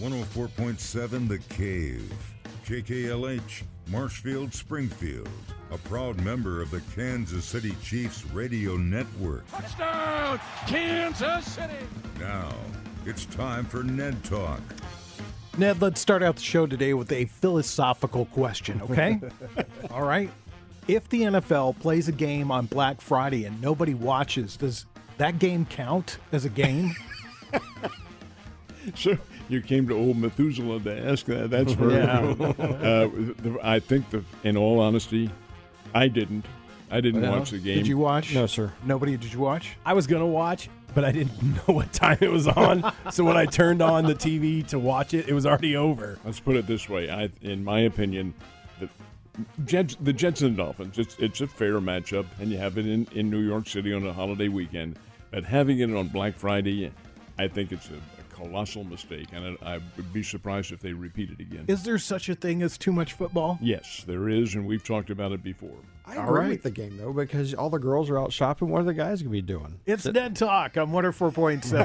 104.7 The Cave. KKLH, Marshfield, Springfield. A proud member of the Kansas City Chiefs radio network. Touchdown, Kansas City! Now, it's time for Ned Talk. Ned, let's start out the show today with a philosophical question, okay? All right. If the NFL plays a game on Black Friday and nobody watches, does that game count as a game? So you came to old Methuselah to ask that. That's very cool. I think, in all honesty, I didn't watch the game. Did you watch? No, sir. Nobody? Did you watch? I was going to watch, but I didn't know what time it was on. So when I turned on the TV to watch it, it was already over. Let's put it this way. In my opinion, the Jets and Dolphins, it's a fair matchup, and you have it in New York City on a holiday weekend. But having it on Black Friday, I think it's a colossal mistake, and I would be surprised if they repeat it again. Is there such a thing as too much football? Yes, there is, and we've talked about it before. I agree with the game, though, because all the girls are out shopping. What are the guys going to be doing? It's Ned Talk on 104.7 The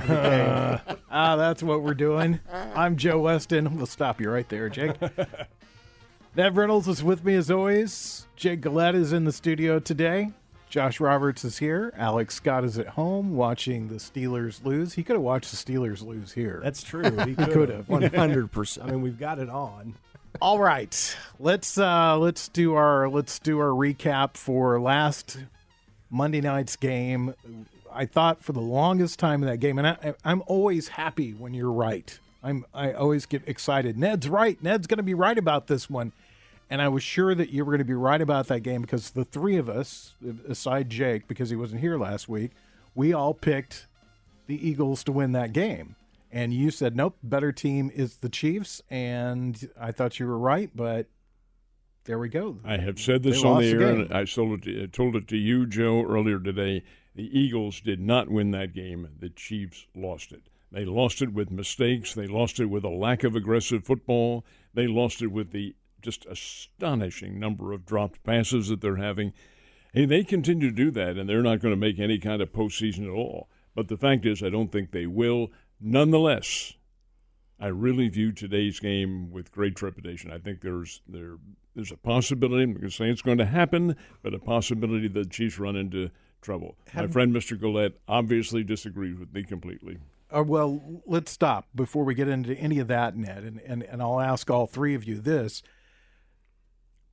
Cave. That's what we're doing. I'm Joe Westen. We'll stop you right there, Jake. Ned Reynolds is with me as always. Jake Gillette is in the studio today. Josh Roberts is here. Alex Scott is at home watching the Steelers lose. He could have watched the Steelers lose here. That's true. He could have. 100%. I mean, we've got it on. All right. Let's do our recap for last Monday night's game. I thought for the longest time in that game, and I'm always happy when you're right. I always get excited. Ned's right. Ned's going to be right about this one. And I was sure that you were going to be right about that game because the three of us, aside Jake, because he wasn't here last week, we all picked the Eagles to win that game. And you said, nope, better team is the Chiefs. And I thought you were right, but there we go. I have said this on the air, and I told it to you, Joe, earlier today. The Eagles did not win that game. The Chiefs lost it. They lost it with mistakes. They lost it with a lack of aggressive football. They lost it with the just astonishing number of dropped passes that they're having. Hey, they continue to do that, and they're not going to make any kind of postseason at all. But the fact is, I don't think they will. Nonetheless, I really view today's game with great trepidation. I think there's a possibility, I'm going to say it's going to happen, but a possibility that the Chiefs run into trouble. My friend Mr. Gillette obviously disagrees with me completely. Well, let's stop before we get into any of that, Ned, and I'll ask all three of you this.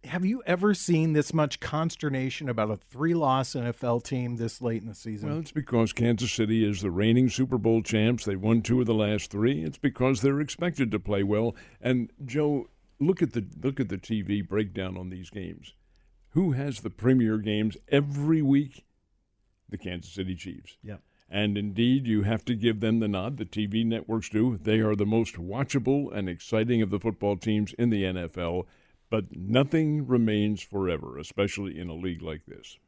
Have you ever seen this much consternation about a 3-loss NFL team this late in the season? Well, it's because Kansas City is the reigning Super Bowl champs. They won 2 of the last 3. It's because they're expected to play well. And, Joe, look at the TV breakdown on these games. Who has the premier games every week? The Kansas City Chiefs. Yeah. And, indeed, you have to give them the nod. The TV networks do. They are the most watchable and exciting of the football teams in the NFL. But nothing remains forever, especially in a league like this.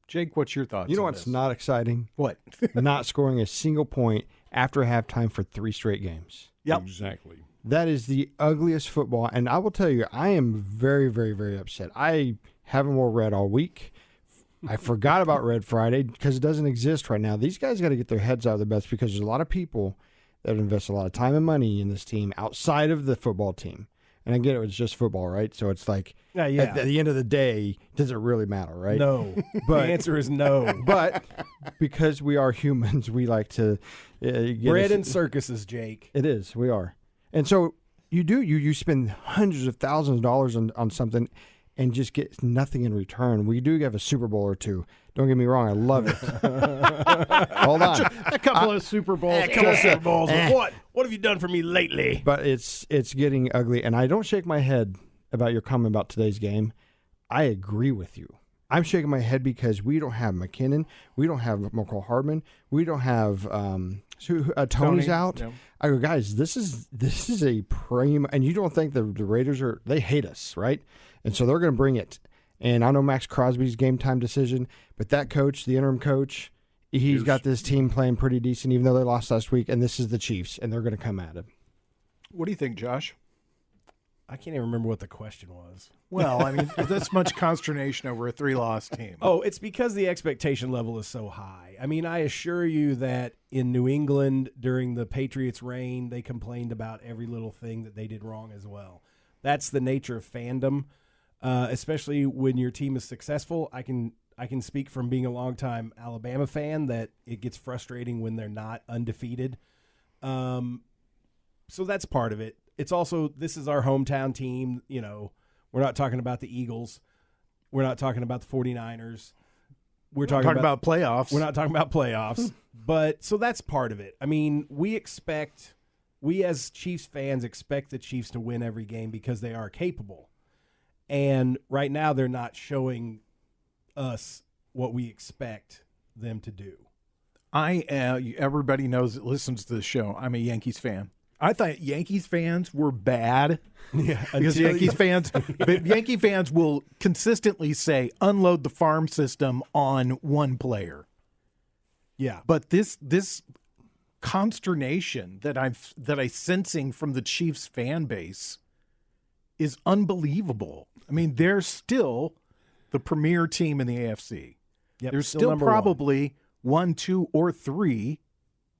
Jake, what's your thoughts? You know on what's this? not exciting? What? Not scoring a single point after halftime for 3 straight games. Yep. Exactly. That is the ugliest football. And I will tell you, I am very, very, very upset. I haven't wore red all week. I forgot about Red Friday because it doesn't exist right now. These guys got to get their heads out of their butts because there's a lot of people that invest a lot of time and money in this team outside of the football team. And I get it, it's just football, right? So it's like, at the end of the day, does it really matter, right? No. But, the answer is no. But because we are humans, we like to bread and circuses, Jake. It is. We are. And so you spend hundreds of thousands of dollars on something and just get nothing in return. We do have a Super Bowl or 2. Don't get me wrong, I love it. Hold on. A couple of Super Bowls. A couple of Super Bowls. What have you done for me lately? But it's getting ugly, and I don't shake my head about your comment about today's game. I agree with you. I'm shaking my head because we don't have McKinnon. We don't have McCall Hardman. We don't have Tony's out. Yeah. I go, guys, this is a prime, and you don't think the Raiders they hate us, right? And so they're going to bring it. And I know Max Crosby's game time decision, but that coach, the interim coach, he's got this team playing pretty decent, even though they lost last week, and this is the Chiefs, and they're going to come at him. What do you think, Josh? I can't even remember what the question was. Well, I mean, this much consternation over a 3-loss team. Oh, it's because the expectation level is so high. I mean, I assure you that in New England during the Patriots' reign, they complained about every little thing that they did wrong as well. That's the nature of fandom, especially when your team is successful. I can speak from being a longtime Alabama fan that it gets frustrating when they're not undefeated. So that's part of it. It's also, this is our hometown team. You know, we're not talking about the Eagles. We're not talking about the 49ers. We're talking about playoffs. We're not talking about playoffs. But so that's part of it. I mean, we as Chiefs fans expect the Chiefs to win every game because they are capable. And right now they're not showing us what we expect them to do. Everybody knows that listens to the show. I'm a Yankees fan. I thought Yankees fans were bad. Yeah, because Yankee fans will consistently say unload the farm system on one player. Yeah. But this consternation that I'm sensing from the Chiefs fan base is unbelievable. I mean, they're still the premier team in the AFC. Yep, They're still probably 1, 2, or 3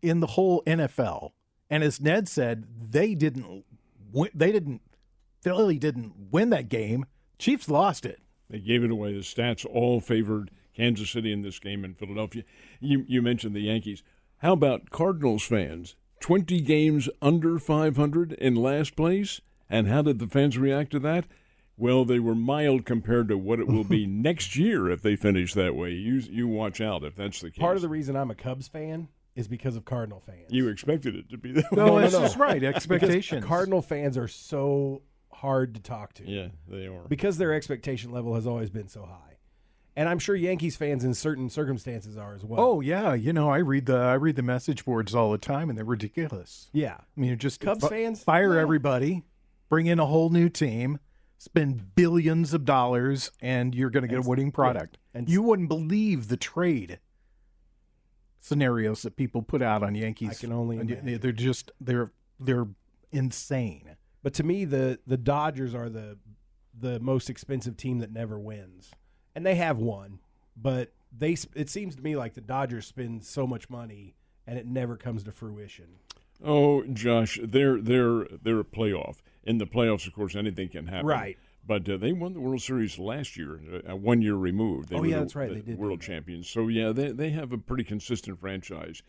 in the whole NFL. And as Ned said, Philly didn't win that game. Chiefs lost it. They gave it away. The stats all favored Kansas City in this game in Philadelphia. You mentioned the Yankees. How about Cardinals fans? 20 games under 500 in last place. And how did the fans react to that? Well, they were mild compared to what it will be next year if they finish that way. You watch out if that's the case. Part of the reason I'm a Cubs fan is because of Cardinal fans. You expected it to be that way. No, that's just right. Expectations. Cardinal fans are so hard to talk to. Yeah, they are. Because their expectation level has always been so high. And I'm sure Yankees fans in certain circumstances are as well. Oh, yeah. You know, I read the message boards all the time, and they're ridiculous. Yeah. I mean, you're just Cubs fans? Fire everybody, bring in a whole new team, spend billions of dollars, and you're going to get a winning product. Yeah. And you wouldn't believe the trade scenarios that people put out on Yankees. I can only imagine. They're just they're insane. But to me, the Dodgers are the most expensive team that never wins, and they have won. But it seems to me like the Dodgers spend so much money and it never comes to fruition. Oh, Josh, they're a playoff. In the playoffs, of course, anything can happen. Right. But they won the World Series last year, 1 year removed. They were that's right. They did world champions. So, yeah, they have a pretty consistent franchise.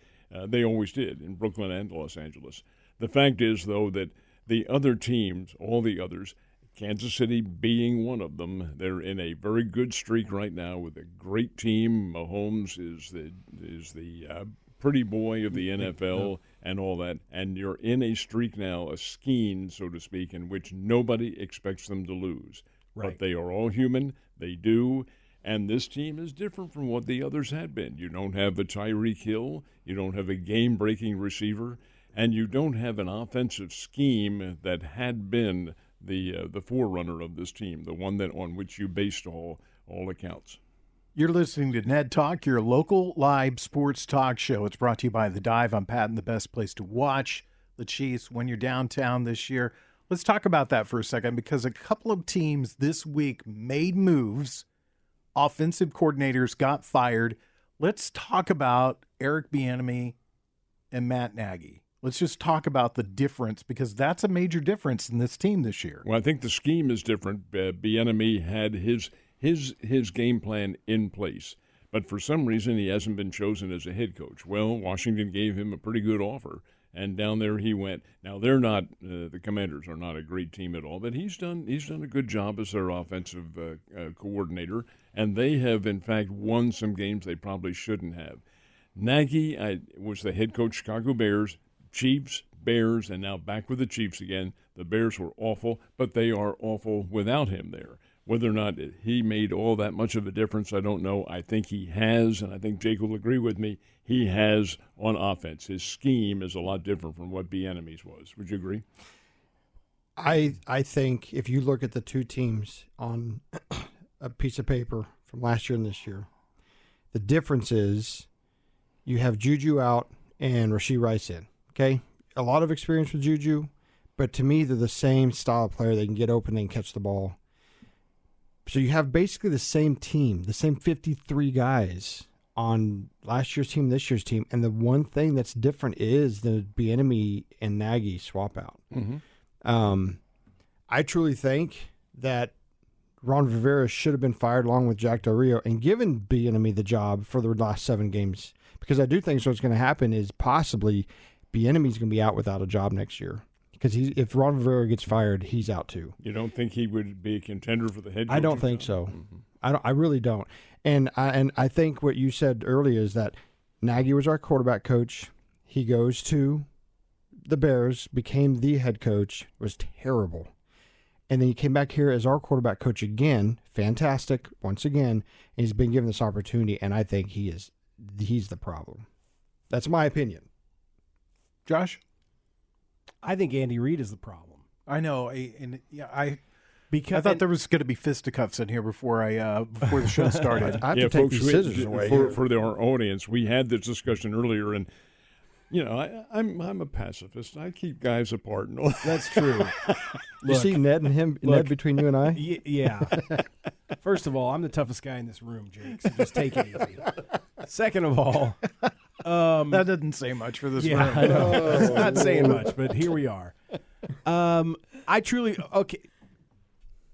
They always did in Brooklyn and Los Angeles. The fact is, though, that the other teams, all the others, Kansas City being one of them, they're in a very good streak right now with a great team. Mahomes is the pretty boy of the NFL and all that. And you're in a streak now, a skein, so to speak, in which nobody expects them to lose. Right. But they are all human. They do. And this team is different from what the others had been. You don't have the Tyreek Hill. You don't have a game-breaking receiver. And you don't have an offensive scheme that had been the forerunner of this team, the one that on which you based all accounts. You're listening to Ned Talk, your local live sports talk show. It's brought to you by The Dive. I'm Pat, and the best place to watch the Chiefs when you're downtown this year. Let's talk about that for a second, because a couple of teams this week made moves. Offensive coordinators got fired. Let's talk about Eric Bieniemy and Matt Nagy. Let's just talk about the difference, because that's a major difference in this team this year. Well, I think the scheme is different. Bieniemy had his game plan in place, but for some reason he hasn't been chosen as a head coach. Well, Washington gave him a pretty good offer, and down there he went. Now they're not the Commanders are not a great team at all, but he's done a good job as their offensive coordinator, and they have in fact won some games they probably shouldn't have. Nagy was the head coach of Chicago Bears, Chiefs, Bears, and now back with the Chiefs again. The Bears were awful, but they are awful without him there. Whether or not he made all that much of a difference, I don't know. I think he has, and I think Jake will agree with me. He has on offense. His scheme is a lot different from what Bieniemy's was. Would you agree? I think if you look at the two teams on a piece of paper from last year and this year, the difference is you have Juju out and Rashee Rice in. Okay, a lot of experience with Juju, but to me, they're the same style of player. They can get open and catch the ball. So you have basically the same team, the same 53 guys on last year's team, this year's team, and the one thing that's different is the Bieniemy and Nagy swap out. I truly think that Ron Rivera should have been fired along with Jack Del Rio and given Bieniemy the job for the last 7 games, because I do think what's going to happen is possibly Bieniemy's going to be out without a job next year. Because if Ron Rivera gets fired, he's out too. You don't think he would be a contender for the head coach? I don't think so. I really don't. And I think what you said earlier is that Nagy was our quarterback coach. He goes to the Bears, became the head coach, was terrible. And then he came back here as our quarterback coach again, fantastic, once again, and he's been given this opportunity, and I think he's the problem. That's my opinion. Josh? I think Andy Reid is the problem. I know, I thought there was going to be fisticuffs in here before the show started. I have to take folks, these scissors away. For our audience, we had this discussion earlier, and I'm a pacifist. I keep guys apart. That's true. You see Ned between you and I? Yeah. First of all, I'm the toughest guy in this room, Jake, so just take it easy. Second of all, that doesn't say much for this room. I know. It's not saying much, but here we are.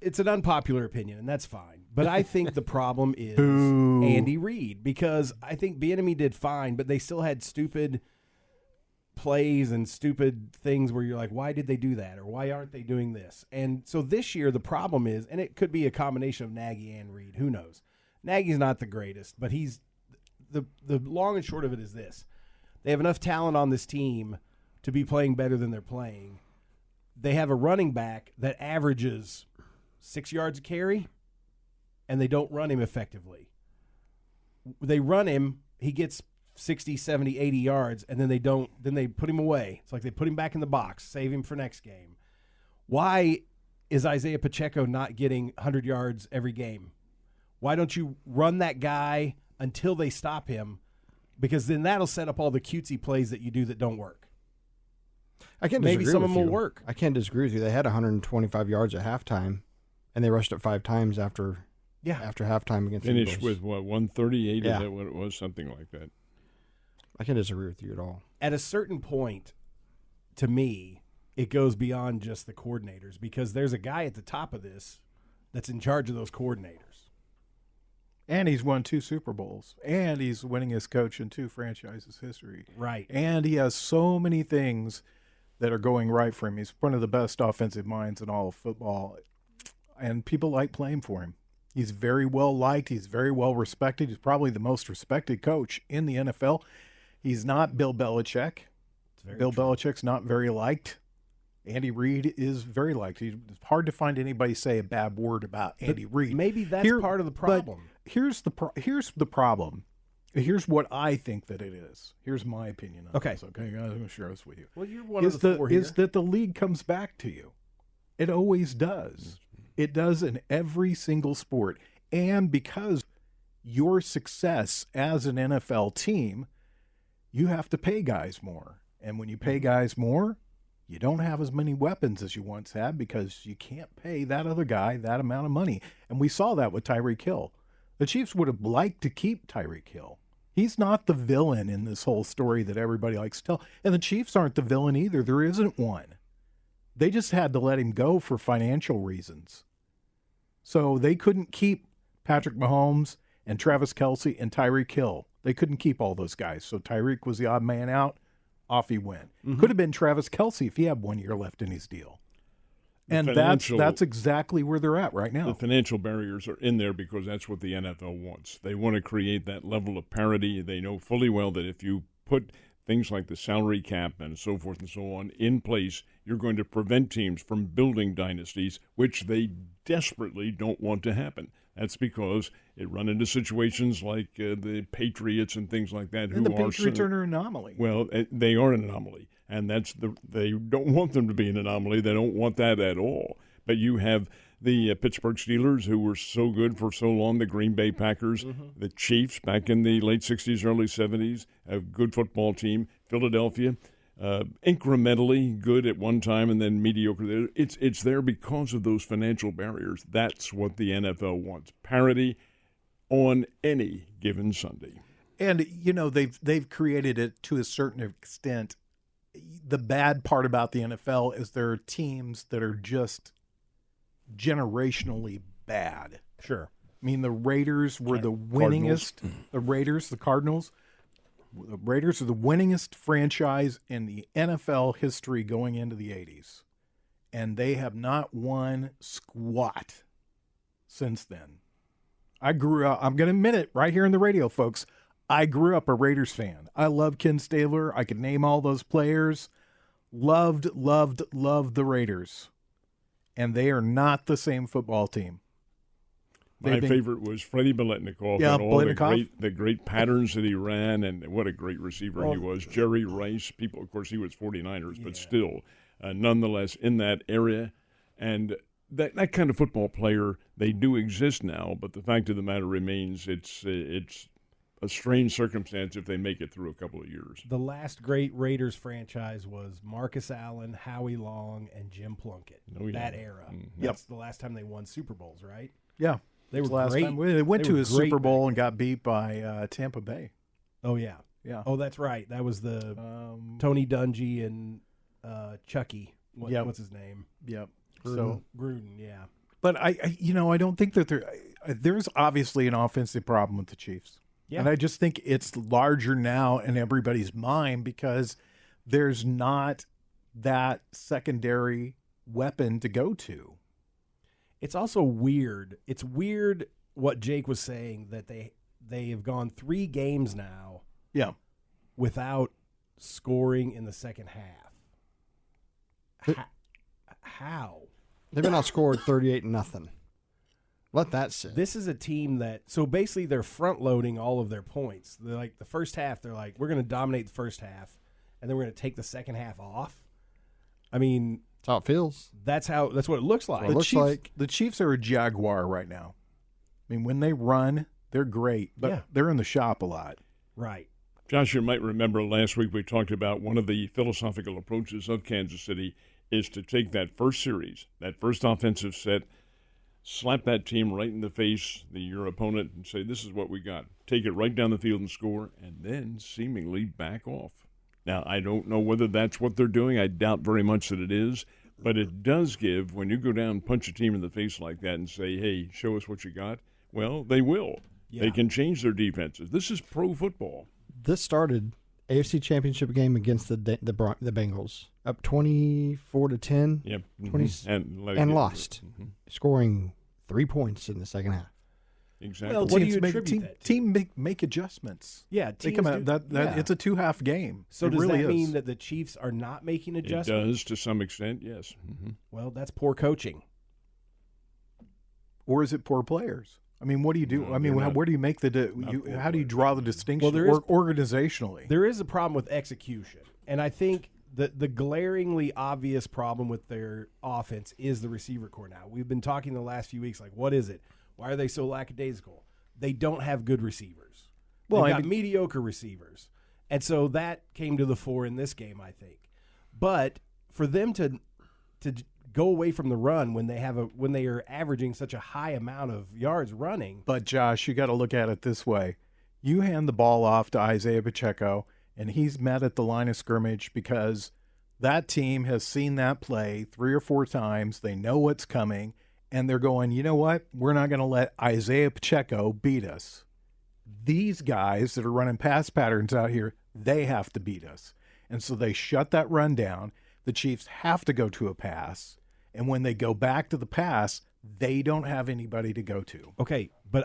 It's an unpopular opinion, and that's fine. But I think the problem is Andy Reid, because I think Bieniemy did fine, but they still had stupid plays and stupid things where you're like, why did they do that, or why aren't they doing this? And so this year the problem is, and it could be a combination of Nagy and Reid, who knows. Nagy's not the greatest, but he's the long and short of it is this: they have enough talent on this team to be playing better than they're playing. They have a running back that averages 6 yards a carry, and they don't run him effectively. They run him, he gets 60, 70, 80 yards, and then they put him away. It's like they put him back in the box, save him for next game. Why is Isaiah Pacheco not getting 100 yards every game? Why don't you run that guy until they stop him? Because then that'll set up all the cutesy plays that you do that don't work. I can't Maybe disagree some with of them you. will work. I can't disagree with you. They had 125 yards at halftime, and they rushed it 5 times after halftime against the Finished Eagles. with, 138? Yeah. Is that what it was? Something like that. I can't disagree with you at all. At a certain point, to me, it goes beyond just the coordinators, because there's a guy at the top of this that's in charge of those coordinators. And he's won 2 Super Bowls, and he's winningest coach in 2 franchises history. Right. And he has so many things that are going right for him. He's one of the best offensive minds in all of football, and people like playing for him. He's very well liked. He's very well respected. He's probably the most respected coach in the NFL. He's not Bill Belichick. Bill Belichick's not very liked. Andy Reid is very liked. It's hard to find anybody say a bad word about Andy Reid. Maybe that's part of the problem. But here's the problem. Here's what I think that it is. Here's my opinion on this. Okay, I'm going to share this with you. Well, you're one of the 4 here. Is that the league comes back to you. It always does. It does in every single sport. And because your success as an NFL team, you have to pay guys more. And when you pay guys more, you don't have as many weapons as you once had, because you can't pay that other guy that amount of money. And we saw that with Tyreek Hill. The Chiefs would have liked to keep Tyreek Hill. He's not the villain in this whole story that everybody likes to tell. And the Chiefs aren't the villain either. There isn't one. They just had to let him go for financial reasons. So they couldn't keep Patrick Mahomes and Travis Kelce and Tyreek Hill. They couldn't keep all those guys. So Tyreek was the odd man out. Off he went. Could have been Travis Kelce if he had 1 year left in his deal. And that's exactly where they're at right now. The financial barriers are in there because that's what the NFL wants. They want to create that level of parity. They know fully well that if you put things like the salary cap and so forth and so on in place, you're going to prevent teams from building dynasties, which they desperately don't want to happen. That's because it run into situations like the Patriots and things like that. And the Patriots are an anomaly. Well, they are an anomaly, and they don't want them to be an anomaly. They don't want that at all. But you have the Pittsburgh Steelers, who were so good for so long, the Green Bay Packers, the Chiefs back in the late 60s, early 70s, a good football team, Philadelphia. incrementally good at one time and then mediocre. It's there because of those financial barriers. That's what the NFL wants: parity on any given Sunday. And they've created it to a certain extent. The bad part about the NFL is there are teams that are just generationally bad. Sure. I mean, the Raiders were the winningest. The Cardinals. The Raiders are the winningest franchise in the NFL history going into the 80s. And they have not won squat since then. I grew up, I'm going to admit it right here in the radio, folks. I grew up a Raiders fan. I love Ken Stabler. I could name all those players. Loved the Raiders. And they are not the same football team. My favorite was Freddie Biletnikoff and all the great patterns that he ran, and what a great receiver he was. Jerry Rice, people, of course, he was 49ers, but still, nonetheless, in that area. And that kind of football player, they do exist now, but the fact of the matter remains it's a strange circumstance if they make it through a couple of years. The last great Raiders franchise was Marcus Allen, Howie Long, and Jim Plunkett. That era. Mm-hmm. That's the last time they won Super Bowls, right? Yeah. They were last great. time they went to a Super Bowl and got beat by Tampa Bay. Oh, yeah. Yeah. Oh, that's right. That was the Tony Dungy and Chucky. What's his name? Yep. Gruden, yeah. But I don't think that there's obviously an offensive problem with the Chiefs. Yeah. And I just think it's larger now in everybody's mind because there's not that secondary weapon to go to. It's also weird. It's weird what Jake was saying, that they have gone 3 games now without scoring in the second half. How? They've been outscored 38-0. Let that sit. This is a team so basically they're front-loading all of their points. They're like the first half, they're like, we're going to dominate the first half, and then we're going to take the second half off. I mean, that's how it feels. That's what it looks like. The Chiefs are a Jaguar right now. I mean, when they run, they're great, but they're in the shop a lot. Right. Josh, you might remember last week we talked about one of the philosophical approaches of Kansas City is to take that first series, that first offensive set, slap that team right in the face, your opponent, and say, this is what we got. Take it right down the field and score, and then seemingly back off. Now, I don't know whether that's what they're doing. I doubt very much that it is. But it does give, when you go down and punch a team in the face like that and say, hey, show us what you got, well, they will. Yeah. They can change their defenses. This is pro football. This started AFC Championship game against the Bengals, up 24-10. Yep. 20, and lost, scoring 3 points in the second half. Exactly. Well, what do you attribute that to? Team make adjustments. Yeah, they come out. It's a 2-half game. So does that mean that the Chiefs are not making adjustments? It does to some extent, yes. Mm-hmm. Well, that's poor coaching. Or is it poor players? I mean, what do you do? No, I mean, where do you make how do you draw the distinction organizationally? There is a problem with execution, and I think the glaringly obvious problem with their offense is the receiver core now. We've been talking the last few weeks, like, what is it? Why are they so lackadaisical? They don't have good receivers. They've got mediocre receivers. And so that came to the fore in this game, I think. But for them to go away from the run when they are averaging such a high amount of yards running. But Josh, you got to look at it this way. You hand the ball off to Isaiah Pacheco, and he's met at the line of scrimmage because that team has seen that play 3 or 4 times. They know what's coming. And they're going, you know what? We're not going to let Isaiah Pacheco beat us. These guys that are running pass patterns out here, they have to beat us. And so they shut that run down. The Chiefs have to go to a pass. And when they go back to the pass, they don't have anybody to go to. Okay, but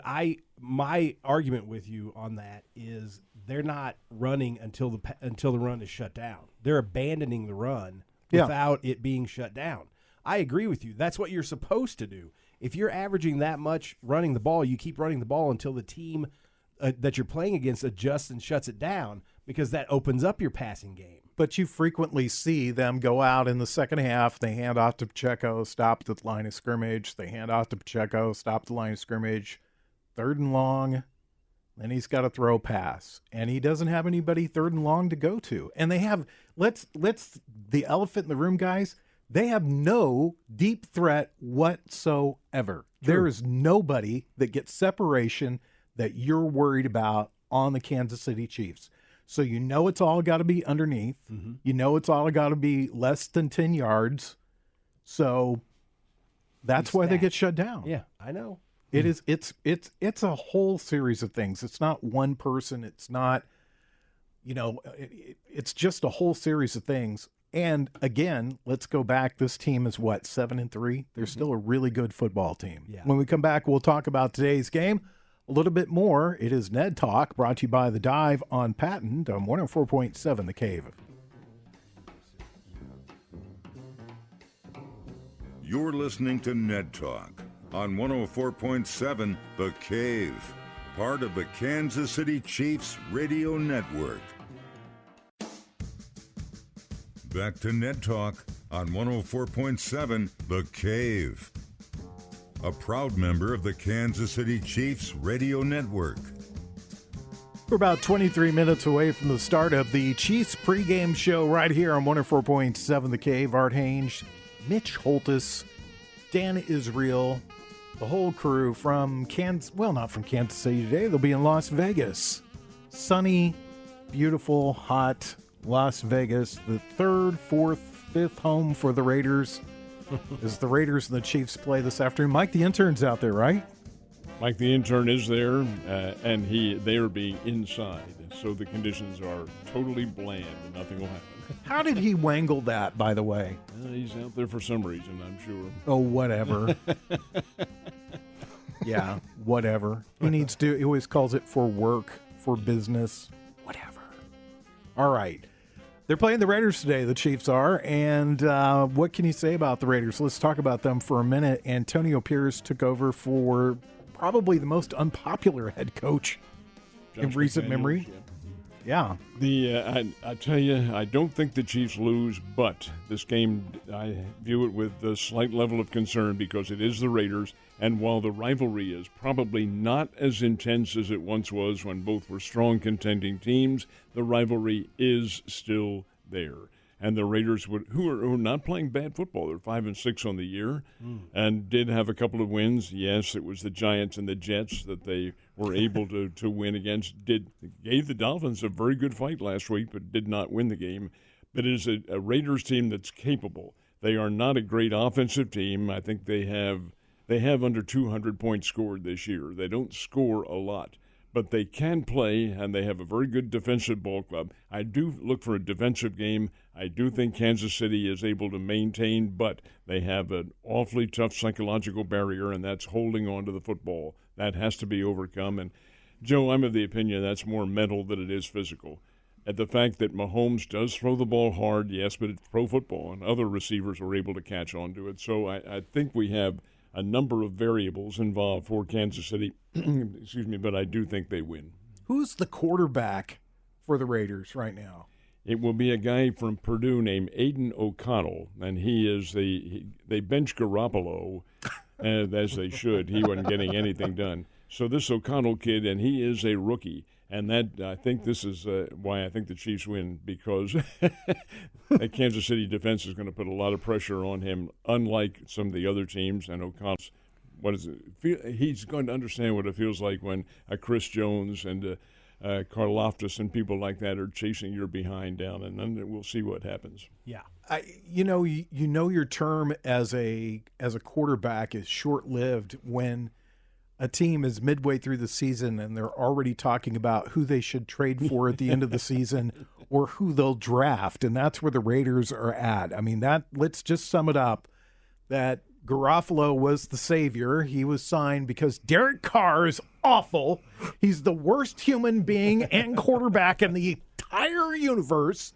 my argument with you on that is they're not running until the run is shut down. They're abandoning the run without it being shut down. I agree with you. That's what you're supposed to do. If you're averaging that much running the ball, you keep running the ball until the team that you're playing against adjusts and shuts it down, because that opens up your passing game. But you frequently see them go out in the second half. They hand off to Pacheco, stop at the line of scrimmage. They hand off to Pacheco, stop the line of scrimmage. 3rd and long. and he's got to throw a pass, and he doesn't have anybody third and long to go to. And they have, let's the elephant in the room, guys, they have no deep threat whatsoever. There is nobody that gets separation that you're worried about on the Kansas City Chiefs. So you know it's all got to be underneath. Mm-hmm. You know it's all got to be less than 10 yards. So that's why they get shut down. Yeah, I know. It is. It's a whole series of things. It's not one person. It's not, it's just a whole series of things. And again, let's go back. This team is what, 7-3? They're still a really good football team. Yeah. When we come back, we'll talk about today's game a little bit more. It is Ned Talk, brought to you by The Dive on Patent on 104.7 The Cave. You're listening to Ned Talk on 104.7 The Cave, part of the Kansas City Chiefs Radio Network. Back to Ned Talk on 104.7 The Cave, a proud member of the Kansas City Chiefs Radio Network. We're about 23 minutes away from the start of the Chiefs pregame show right here on 104.7 The Cave. Art Hange, Mitch Holtis, Dan Israel, the whole crew from Kansas, well, not from Kansas City today. They'll be in Las Vegas. Sunny, beautiful, hot Las Vegas, the third, fourth, fifth home for the Raiders as the Raiders and the Chiefs play this afternoon. Mike, the intern's out there, right? Mike, the intern, is there, and they are being inside, so the conditions are totally bland and nothing will happen. How did he wangle that, by the way? He's out there for some reason, I'm sure. Oh, whatever. Yeah, whatever. He always calls it for work, for business, whatever. All right. They're playing the Raiders today, the Chiefs are, and what can you say about the Raiders? Let's talk about them for a minute. Antonio Pierce took over for probably the most unpopular head coach in recent memory. Yeah. I tell you, I don't think the Chiefs lose, but this game, I view it with a slight level of concern because it is the Raiders, and while the rivalry is probably not as intense as it once was when both were strong contending teams, the rivalry is still there. And the Raiders, who are not playing bad football, they're 5-6 on the year, and did have a couple of wins. Yes, it was the Giants and the Jets that they were able to win against. Gave the Dolphins a very good fight last week, but did not win the game. But it is a Raiders team that's capable. They are not a great offensive team. I think they have under 200 points scored this year. They don't score a lot, but they can play, and they have a very good defensive ball club. I do look for a defensive game. I do think Kansas City is able to maintain, but they have an awfully tough psychological barrier, and that's holding on to the football. That has to be overcome. And, Joe, I'm of the opinion that's more mental than it is physical. At the fact that Mahomes does throw the ball hard, yes, but it's pro football, and other receivers are able to catch on to it. So I think we have a number of variables involved for Kansas City, excuse me, but I do think they win. Who's the quarterback for the Raiders right now? It will be a guy from Purdue named Aiden O'Connell, and they bench Garoppolo, as they should. He wasn't getting anything done. So this O'Connell kid, and he is a rookie, and I think this is why I think the Chiefs win, because that Kansas City defense is going to put a lot of pressure on him, unlike some of the other teams. And O'Connell's, he's going to understand what it feels like when a Chris Jones and Karlaftis and people like that are chasing your behind down, and then we'll see what happens. Yeah, you know your term as a quarterback is short-lived when a team is midway through the season and they're already talking about who they should trade for at the end of the season or who they'll draft, and that's where the Raiders are at. I mean, let's just sum it up that Garoppolo was the savior. He was signed because Derek Carr is awful. He's the worst human being and quarterback in the entire universe.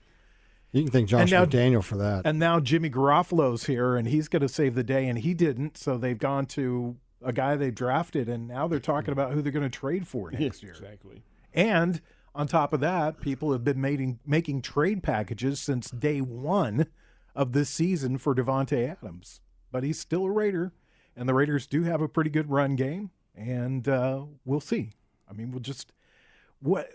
You can thank Josh McDaniel for that. And now Jimmy Garoppolo's here, and he's going to save the day, and he didn't. So they've gone to a guy they drafted, and now they're talking about who they're going to trade for next year. Exactly. And on top of that, people have been making trade packages since day one of this season for Devontae Adams. But he's still a Raider, and the Raiders do have a pretty good run game, and we'll see. I mean, we'll just What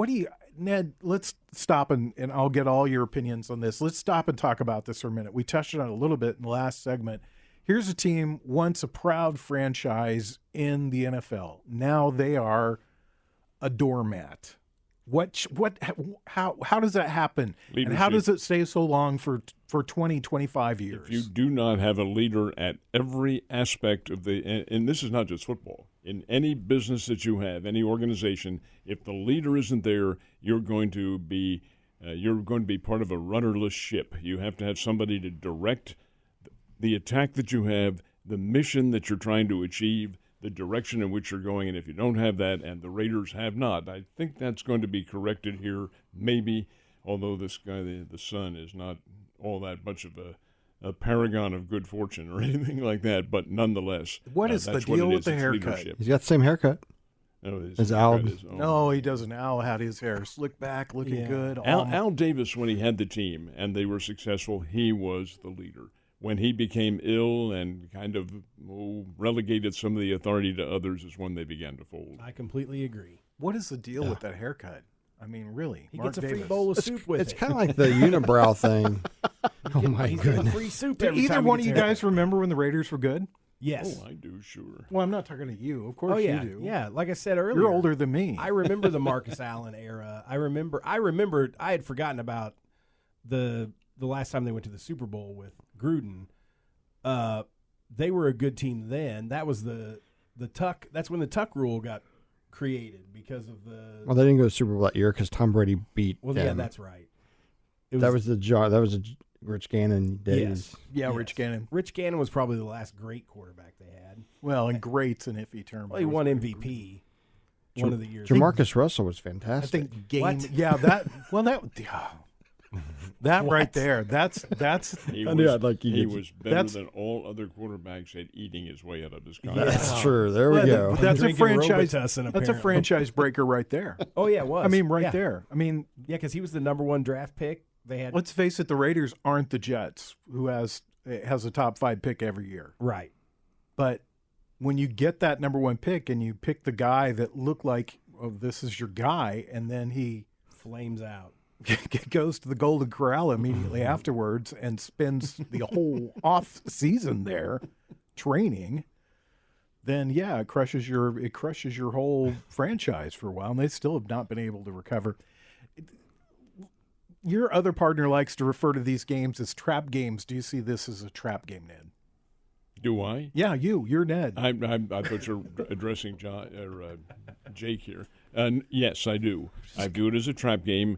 do you, Ned, let's stop and I'll get all your opinions on this. Let's stop and talk about this for a minute. We touched on it a little bit in the last segment. Here's a team once a proud franchise in the NFL. Now they are a doormat. How does that happen? Leadership. And how does it stay so long for 20, 25 years? If you do not have a leader at every aspect of and this is not just football, in any business that you have, any organization, if the leader isn't there, you're going to be part of a rudderless ship. You have to have somebody to direct the attack that you have, the mission that you're trying to achieve, the direction in which you're going, and if you don't have that, and the Raiders have not, I think that's going to be corrected here, maybe, although this guy, the son, is not all that much of a paragon of good fortune or anything like that, but nonetheless. What is the deal with the haircut? Leadership. He's got the same haircut. As Al. No, he doesn't. Al had his hair slicked back, looking good. Al Davis, when he had the team and they were successful, he was the leader. When he became ill and kind of relegated some of the authority to others is when they began to fold. I completely agree. What is the deal with that haircut? I mean, really, He Mark gets a free Davis. bowl of soup with It's it. kind of like the unibrow thing. Oh, my He's getting goodness. free soup Do every either time one he of you gets a guys haircut. remember when the Raiders were good? Yes. Oh, I do, sure. Well, I'm not talking to you. Of course Oh, yeah. you do. Yeah, like I said earlier. You're older than me. I remember the Marcus Allen era. I remember I had forgotten about the last time they went to the Super Bowl with Gruden. They were a good team then. That was the tuck. That's when the tuck rule got created because of the. Well, they didn't go to the Super Bowl that year because Tom Brady beat Well, them. yeah, that's right. That was the Rich Gannon days. Yes. Yeah, Yes. Rich Gannon. Rich Gannon was probably the last great quarterback they had. Well, and great's an iffy term. Well, he won MVP one of the years. Jamarcus Russell was I fantastic. think game. What? Yeah, that. Well, that right there. That's. He I knew was, I'd like you he to- was better that's- than all other quarterbacks at eating his way out of his Yeah. contract. That's true. There we Well, go. That's a Drinking franchise. Robitussin, That's a apparently. franchise breaker right there. Oh yeah, it was. I mean, right Yeah. there. I mean, Yeah, because he was the number one draft pick. They had let's face it. The Raiders aren't the Jets, who has a top 5 pick every year. right. But when you get that number 1 pick and you pick the guy that looked like, oh, this is your guy, and then he Flames out. goes to the Golden Corral immediately afterwards and spends the whole off season there training, then yeah, it crushes your whole franchise for a while, and they still have not been able to recover. Your other partner likes to refer to these games as trap games. Do you see this as a trap game, Ned? Do I? Yeah, you're Ned. I thought you were addressing Jake here. Yes, I do. I view it as a trap game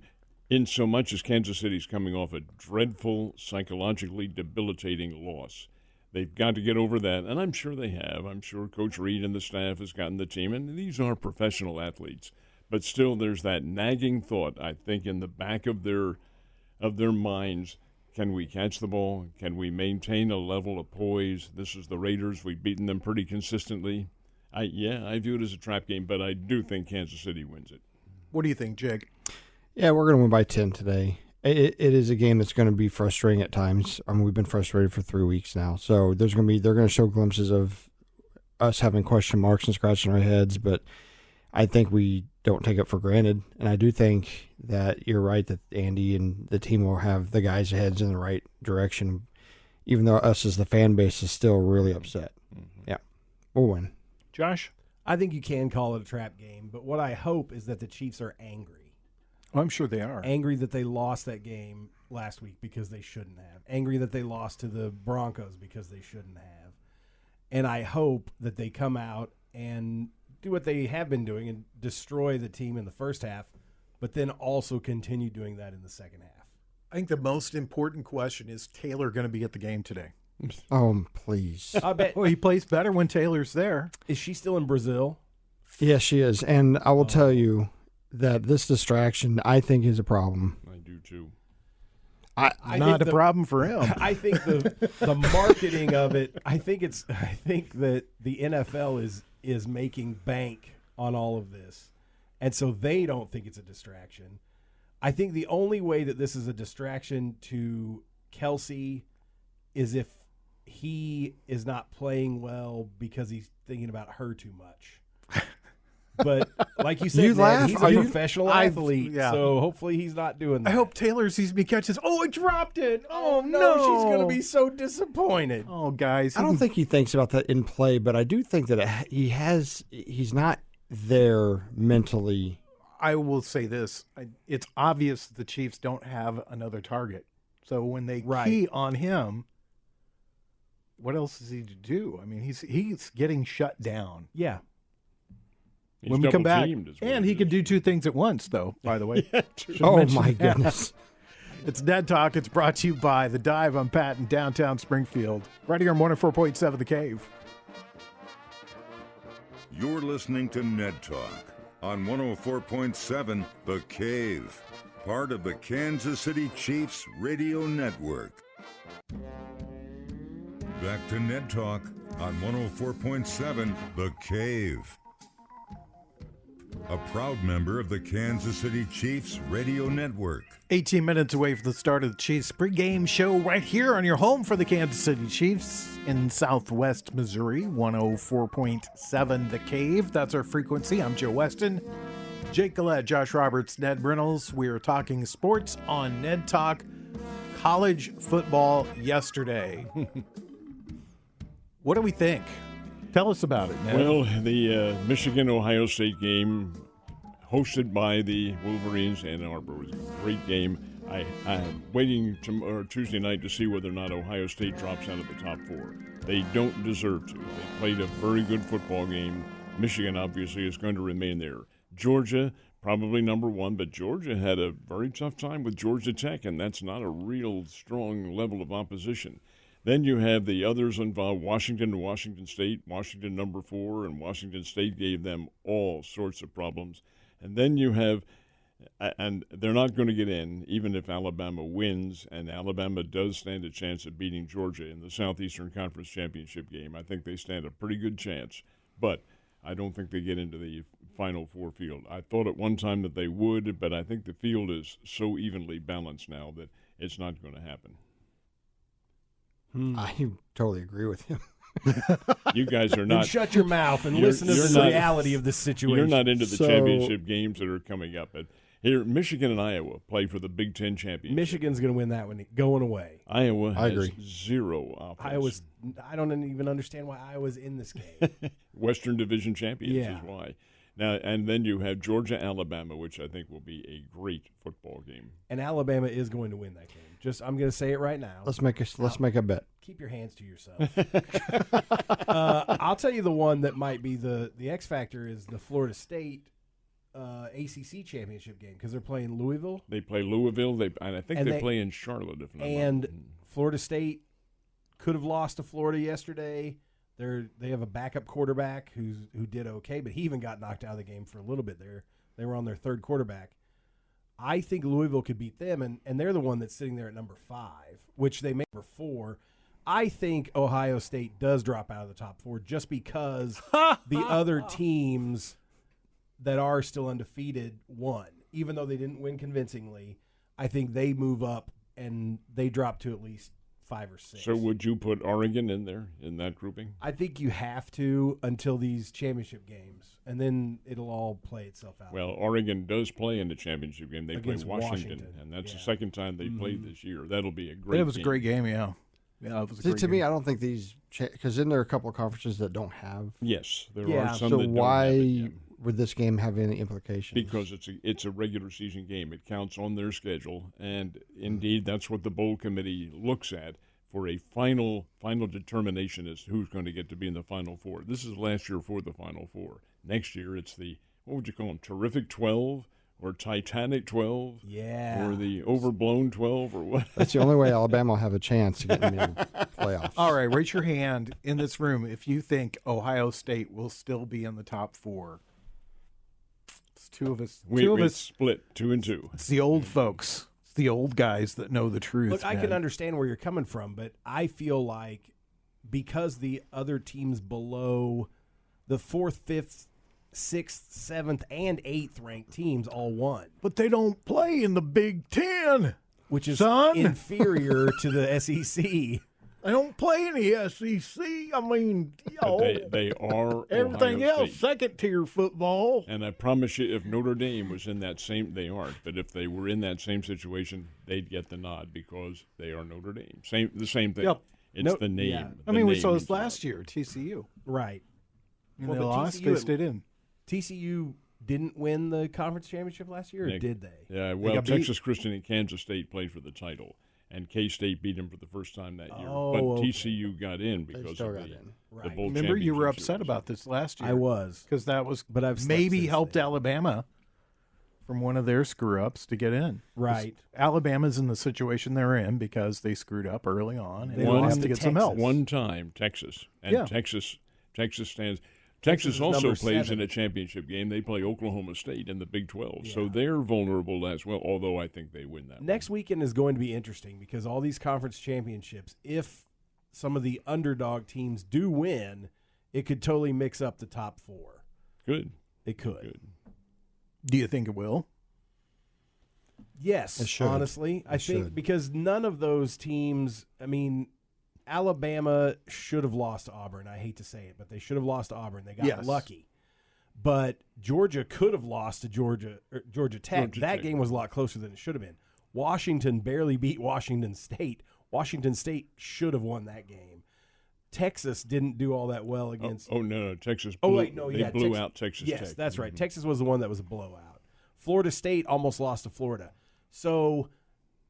in so much as Kansas City's coming off a dreadful, psychologically debilitating loss. They've got to get over that, and I'm sure they have. I'm sure Coach Reed and the staff has gotten the team, and these are professional athletes. But still, there's that nagging thought, I think, in the back of their minds. Can we catch the ball? Can we maintain a level of poise? This is the Raiders. We've beaten them pretty consistently. I view it as a trap game, but I do think Kansas City wins it. What do you think, Jake? Yeah, we're going to win by 10 today. It is a game that's going to be frustrating at times. I mean, we've been frustrated for 3 weeks now. So they're going to show glimpses of us having question marks and scratching our heads, but I think we don't take it for granted. And I do think that you're right that Andy and the team will have the guys' heads in the right direction, even though us as the fan base is still really upset. Mm-hmm. Yeah, we'll win. Josh? I think you can call it a trap game, but what I hope is that the Chiefs are angry. I'm sure they are. Angry that they lost that game last week because they shouldn't have. Angry that they lost to the Broncos because they shouldn't have. And I hope that they come out and do what they have been doing and destroy the team in the first half, but then also continue doing that in the second half. I think the most important question is Taylor going to be at the game today? Oh, please. I bet. Well, he plays better when Taylor's there. Is she still in Brazil? Yes, she is. And I will tell you that this distraction, I think, is a problem. I do too. I Not a think problem for him. I think the marketing of it. I think that the NFL is making bank on all of this, and so they don't think it's a distraction. I think the only way that this is a distraction to Kelsey is if he is not playing well because he's thinking about her too much. But like you said, You Ned, laugh? he's Are a you- professional I've- athlete, yeah. so hopefully he's not doing that. I hope Taylor sees me catch this. Oh, I dropped it. Oh, no, she's going to be so disappointed. Oh, guys. I don't think he thinks about that in play, but I do think that he's not there mentally. I will say this. It's obvious the Chiefs don't have another target. So when they key on him, what else is he to do? I mean, he's getting shut down. Yeah. He's When we come back, double-teamed is what and it he is. can do two things at once, though, by the way. Oh, mention my that. goodness. It's Ned Talk. It's brought to you by The Dive on Patton, downtown Springfield. Right here on 104.7 The Cave. You're listening to Ned Talk on 104.7 The Cave, part of the Kansas City Chiefs radio network. Back to Ned Talk on 104.7 The Cave, a proud member of the Kansas City Chiefs radio network. 18 minutes away from the start of the Chiefs pregame show right here on your home for the Kansas City Chiefs in Southwest Missouri, 104.7 The Cave. That's our frequency. I'm Joe Westen. Jake Gillette, Josh Roberts, Ned Reynolds. We are talking sports on Ned Talk. College football yesterday. What do we think? Tell us about it, Ned. Well, the Michigan-Ohio State game, hosted by the Wolverines Ann Arbor, was a great game. I'm waiting Tuesday night to see whether or not Ohio State drops out of the top four. They don't deserve to. They played a very good football game. Michigan, obviously, is going to remain there. Georgia, probably number one, but Georgia had a very tough time with Georgia Tech, and that's not a real strong level of opposition. Then you have the others involved, Washington and Washington State. Washington number 4, and Washington State gave them all sorts of problems. And then you have, and they're not going to get in, even if Alabama wins, and Alabama does stand a chance of beating Georgia in the Southeastern Conference Championship game. I think they stand a pretty good chance, but I don't think they get into the Final Four field. I thought at one time that they would, but I think the field is so evenly balanced now that it's not going to happen. I totally agree with him. You guys are Then not. shut your mouth and You're- listen to you're the not- reality of this situation. You're not into the So- championship games that are coming up. But here, Michigan and Iowa play for the Big Ten championship. Michigan's going to win that one going away. Iowa I has agree. zero offense. I don't even understand why Iowa's in this game. Western Division champions Yeah. is why. Now and then you have Georgia, Alabama, which I think will be a great football game. And Alabama is going to win that game. I'm going to say it right now. Let's make a bet. Keep your hands to yourself. I'll tell you the one that might be the X factor is the Florida State ACC championship game because they're playing Louisville. They play Louisville. And I think And they they- play in Charlotte. If not And Florida State could have lost to Florida yesterday. They have a backup quarterback who did okay, but he even got knocked out of the game for a little bit there. They were on their third quarterback. I think Louisville could beat them, and they're the one that's sitting there at number 5, which they make number 4. I think Ohio State does drop out of the top 4 just because the other teams that are still undefeated won. Even though they didn't win convincingly, I think they move up and they drop to at least 5 or 6. So would you put Oregon in there in that grouping? I think you have to until these championship games, and then it'll all play itself out. Well, Oregon does play in the championship game. They play Against Washington, Washington, and that's yeah. the second time they played this year. That'll be a great It was a game. great game, yeah. Yeah, it was a See, great to me, game. I don't think these because then there are a couple of conferences that don't have. Yes, there Yeah. are some So that don't why have it yet. would this game have any implications? Because it's a regular season game. It counts on their schedule, and indeed that's what the bowl committee looks at for a final determination as to who's going to get to be in the Final Four. This is last year for the Final Four. Next year it's the, what would you call them, Terrific 12 or Titanic 12? Yeah. Or the Overblown 12 or what? That's the only way Alabama will have a chance to get in the playoffs. All right, raise your hand in this room if you think Ohio State will still be in the top 4. It's two of us. We Two of us. split 2 and 2. It's the old folks. It's the old guys that know the truth. Look, I man. can understand where you're coming from, but I feel like because the other teams below the 4th, 5th, 6th, 7th, and 8th ranked teams all won, But they don't play in the Big Ten. which is Son? inferior to the SEC. They don't play in the SEC. I mean, they are everything Ohio else State. second-tier football. And I promise you, if Notre Dame was in that same, they aren't. But if they were in that same situation, they'd get the nod because they are Notre Dame. The same thing. Yep. It's the name. Yeah. I mean, we saw this this last year, TCU. Right. And Well, they but lost. TCU They stayed in. TCU didn't win the conference championship last year, or Nick, did they? Yeah, well, got beat. Texas Christian and Kansas State played for the title, and K-State beat them for the first time that year. Oh, but okay. TCU got in They because still of got the in. Right. bowl Remember, you were championship upset series. about this last year. I was. Because that was But I've slept maybe since helped then. Alabama from one of their screw-ups to get in. Right. Alabama's in the situation they're in because they screwed up early on and They they lost lost to to get some Texas. help. One time, Texas. And Yeah. Texas stands. Texas Texas is also number plays 7. in a championship game. They play Oklahoma State in the Big 12. So Yeah. they're vulnerable as well, although I think they win that Next weekend is going to be interesting because all these conference championships, if some of the underdog teams do win, it could totally mix up the top 4. Good. It could. Good. Do you think it will? Yes, It should. honestly. I It think should. because none of those teams, I mean, Alabama should have lost to Auburn. I hate to say it, but they should have lost to Auburn. They got Yes. lucky. But Georgia could have lost to Georgia Tech. Georgia that Tech. game was a lot closer than it should have been. Washington barely beat Washington State. Washington State should have won that game. Texas didn't do all that well against. No, Texas. Oh, Blew, wait, no, they yeah, blew Tex- out Texas Yes, Tech. that's right. Mhm. Texas was the one that was a blowout. Florida State almost lost to Florida. So,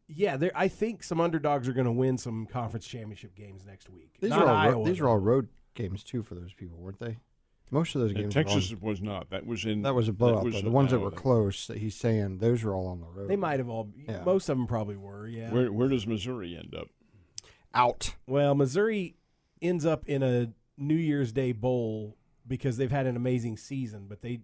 yeah, I think some underdogs are going to win some conference championship games next week. These Not are all Iowa. these are all road games too for those people, weren't they? Most of those games. were Texas on- was not. That was in. that was a blowout. was Though. The ones that no, were close, that he's saying those were all on the road. They might have all. Yeah. Most of them probably were. Yeah. Where does Missouri end up? out. Well, Missouri ends up in a New Year's Day bowl because they've had an amazing season. But they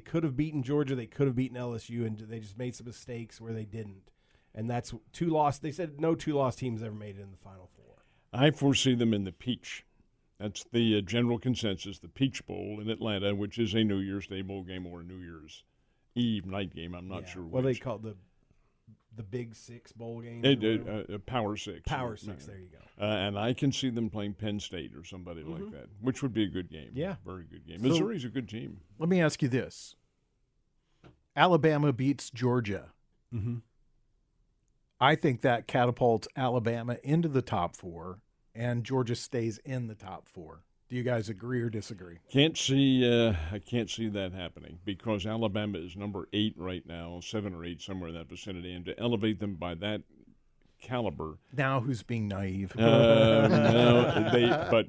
could have beaten Georgia. They could have beaten LSU, and they just made some mistakes where they didn't. And that's 2 loss. They said no 2-loss teams ever made it in the Final Four. I foresee them in the Peach. That's the general consensus, the Peach Bowl in Atlanta, which is a New Year's Day bowl game or a New Year's Eve night game. I'm not sure Well, they which. call it the Big Six bowl game. Power Six. Power Six. There you go. And I can see them playing Penn State or somebody like that, which would be a good game. Yeah. Very good game. So- Missouri's a good team. Let me ask you this. Alabama beats Georgia. Mm-hmm. I think that catapults Alabama into the top 4, and Georgia stays in the top 4. Do you guys agree or disagree? I can't see that happening because Alabama is number 8 right now, 7 or 8 somewhere in that vicinity, and to elevate them by that caliber. Now, who's being naive?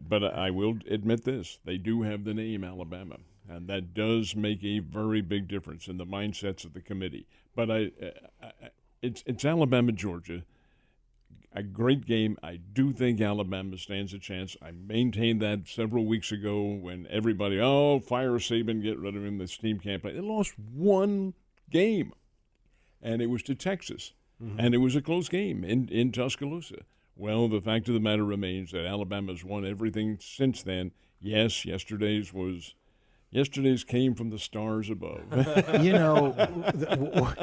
But I will admit this: they do have the name Alabama, and that does make a very big difference in the mindsets of the committee. But it's Alabama, Georgia. A great game. I do think Alabama stands a chance. I maintained that several weeks ago when everybody, fire Saban, get rid of him, this team can't play. They lost one game, and it was to Texas, and it was a close game in Tuscaloosa. Well, the fact of the matter remains that Alabama's won everything since then. Yes, yesterday's came from the stars above. You know,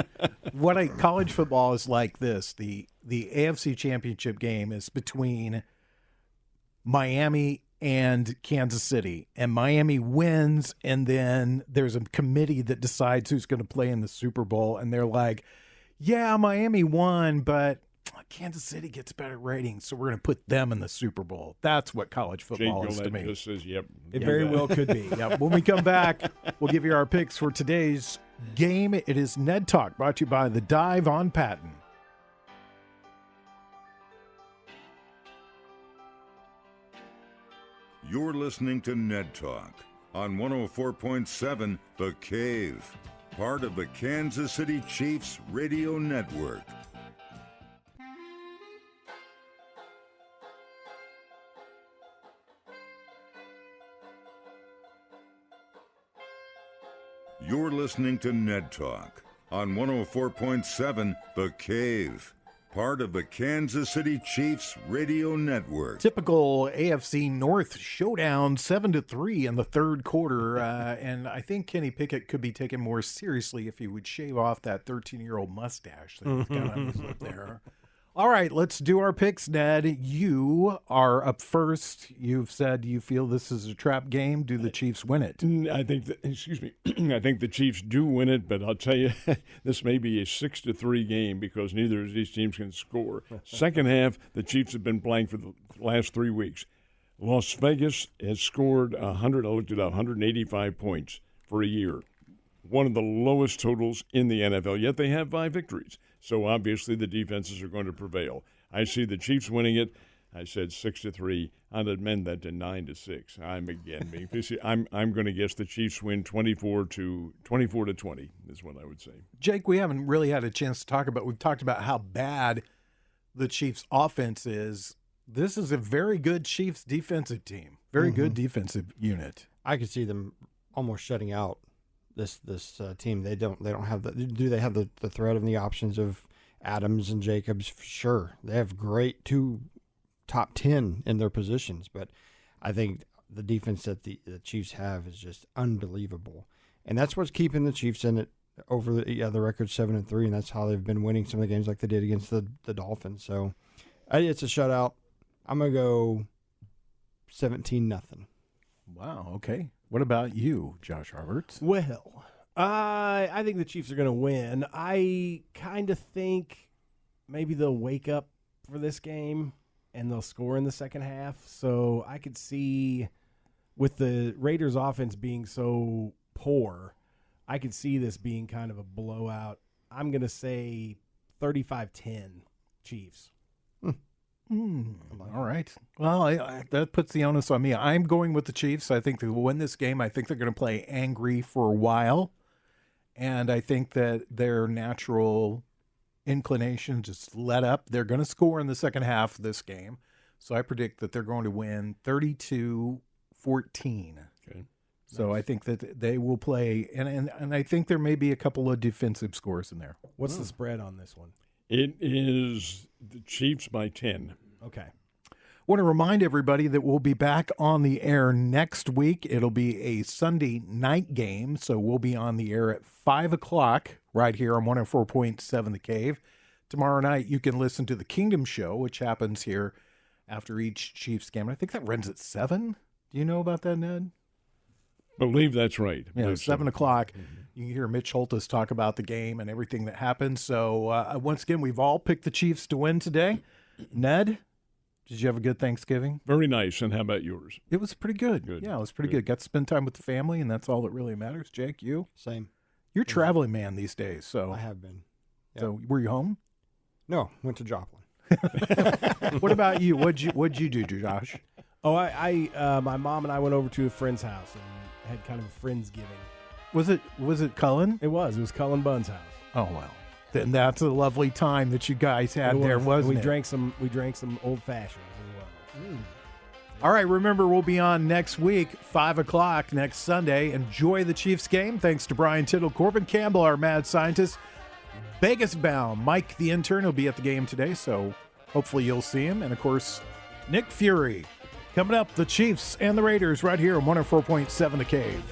college football is like this. The AFC Championship game is between Miami and Kansas City, and Miami wins, and then there's a committee that decides who's going to play in the Super Bowl, and they're like, yeah, Miami won, but Kansas City gets better ratings, so we're going to put them in the Super Bowl. That's what college football is to me. just says, yep. It very well could be. Yeah, when we come back, we'll give you our picks for today's game. It is Ned Talk, brought to you by The Dive on Patton. You're listening to Ned Talk on 104.7 The Cave, part of the Kansas City Chiefs Radio Network. You're listening to Ned Talk on 104.7 The Cave, part of the Kansas City Chiefs Radio Network. Typical AFC North showdown, 7-3 in the third quarter, and I think Kenny Pickett could be taken more seriously if he would shave off that 13-year-old mustache that he's got on his lip there. All right, let's do our picks, Ned. You are up first. You've said you feel this is a trap game. Do the Chiefs win it? I think I think the Chiefs do win it, but I'll tell you, this may be a 6-3 game because neither of these teams can score. Second half, the Chiefs have been playing for the last 3 weeks. Las Vegas has scored 185 points for a year. One of the lowest totals in the NFL, yet they have 5 victories. So obviously the defenses are going to prevail. I see the Chiefs winning it. I said 6-3. I'd amend that to 9-6. I'm going to guess the Chiefs win 24-20 is what I would say. Jake, we haven't really had a chance to talk about. We've talked about how bad the Chiefs' offense is. This is a very good Chiefs defensive team. Very good defensive unit. I could see them almost shutting out this team. They don't have the. Do they have the threat and the options of Adams and Jacobs? Sure, they have great 2 top 10 in their positions, but I think the defense that the Chiefs have is just unbelievable, and that's what's keeping the Chiefs in it over the record 7-3, and that's how they've been winning some of the games like they did against the Dolphins. So it's a shutout. I'm gonna go 17-0. Wow. Okay. What about you, Josh Roberts? Well, I think the Chiefs are going to win. I kind of think maybe they'll wake up for this game and they'll score in the second half. So I could see, with the Raiders' offense being so poor, I could see this being kind of a blowout. I'm going to say 35-10 Chiefs. All right. Well, that puts the onus on me. I'm going with the Chiefs. I think they will win this game. I think they're going to play angry for a while. And I think that their natural inclination just let up. They're going to score in the second half of this game. So I predict that they're going to win 32-14. Okay. So I think that they will play. And I think there may be a couple of defensive scores in there. What's the spread on this one? It is the Chiefs by 10. Okay. Want to remind everybody that we'll be back on the air next week. It'll be a Sunday night game, so we'll be on the air at 5 o'clock right here on 104.7 The Cave. Tomorrow night, you can listen to the Kingdom Show, which happens here after each Chiefs game. I think that runs at 7. Do you know about that, Ned? Believe that's right. Yeah, 7 o'clock. You can hear Mitch Holtis talk about the game and everything that happened. So, once again, we've all picked the Chiefs to win today. Ned, did you have a good Thanksgiving? Very nice. And how about yours? It was pretty good. Yeah, it was pretty good. Got to spend time with the family, and that's all that really matters. Jake, you? Same. You're a traveling man these days. So I have been. Yep. So, were you home? No, went to Joplin. What about you? What'd you do, Josh? Oh, my mom and I went over to a friend's house and had kind of a Friendsgiving. Was it Cullen? It was Cullen Bunn's house. Oh well, then that's a lovely time that you guys had there, wasn't it? We drank some old fashions as well. All right, remember we'll be on next week, 5 o'clock next Sunday. Enjoy the Chiefs game. Thanks to Brian Tittle, Corbin Campbell, our mad scientist. Vegas bound Mike the intern will be at the game today, so hopefully you'll see him. And of course, Nick Fury. Coming up, the Chiefs and the Raiders right here on 104.7 The Cave.